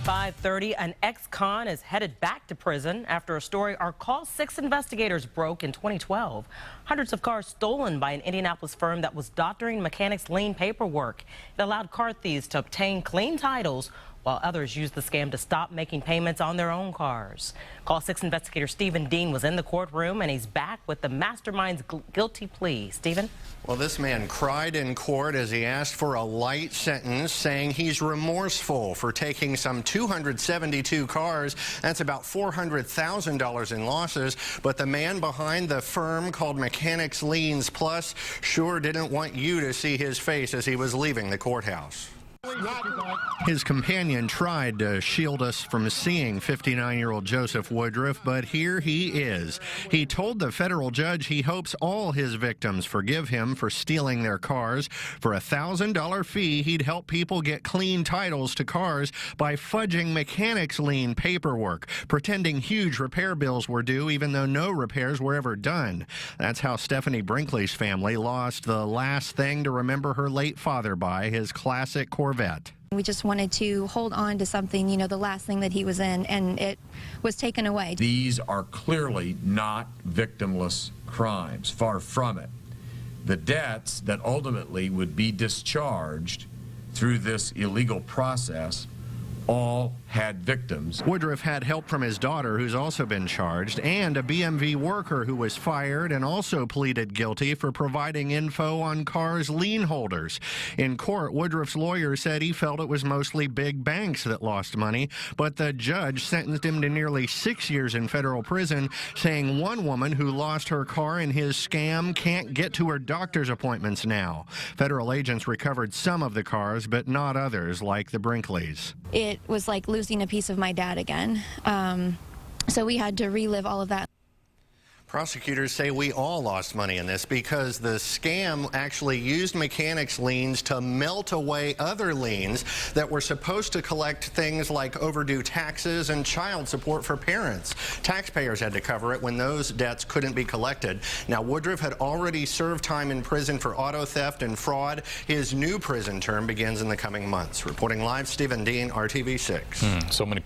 5:30, an ex-con is headed back to prison after a story our Call 6 investigators broke in 2012. Hundreds of cars stolen by an Indianapolis firm that was doctoring mechanics' lien paperwork. It allowed car thieves to obtain clean titles while others used the scam to stop making payments on their own cars. Call 6 investigator Stephen Dean was in the courtroom, and he's back with the mastermind's guilty plea. Stephen? Well, this man cried in court as he asked for a light sentence, saying he's remorseful for taking some 272 cars. That's about $400,000 in losses. But the man behind the firm called Mechanics Liens Plus sure didn't want you to see his face as he was leaving the courthouse. His companion tried to shield us from seeing 59-year-old Joseph Woodruff, but here he is. He told the federal judge he hopes all his victims forgive him for stealing their cars. For a $1,000 fee, he'd help people get clean titles to cars by fudging mechanics lien paperwork, pretending huge repair bills were due even though no repairs were ever done. That's how Stephanie Brinkley's family lost the last thing to remember her late father by, his classic Corvette. We just wanted to hold on to something, you know, the last thing that he was in, and it was taken away. These are clearly not victimless crimes, far from it. The debts that ultimately would be discharged through this illegal process all had victims. Woodruff had help from his daughter, who's also been charged, and a BMV worker who was fired and also pleaded guilty for providing info on cars' lien holders. In court, Woodruff's lawyer said he felt it was mostly big banks that lost money, but the judge sentenced him to nearly 6 years in federal prison, saying one woman who lost her car in his scam can't get to her doctor's appointments now. Federal agents recovered some of the cars, but not others, like the Brinkleys. It was like losing a piece of my dad again. So we had to relive all of that. Prosecutors say we all lost money in this because the scam actually used mechanics liens to melt away other liens that were supposed to collect things like overdue taxes and child support for parents. Taxpayers had to cover it when those debts couldn't be collected. Now, Woodruff had already served time in prison for auto theft and fraud. His new prison term begins in the coming months. Reporting live, Stephen Dean, RTV6. So many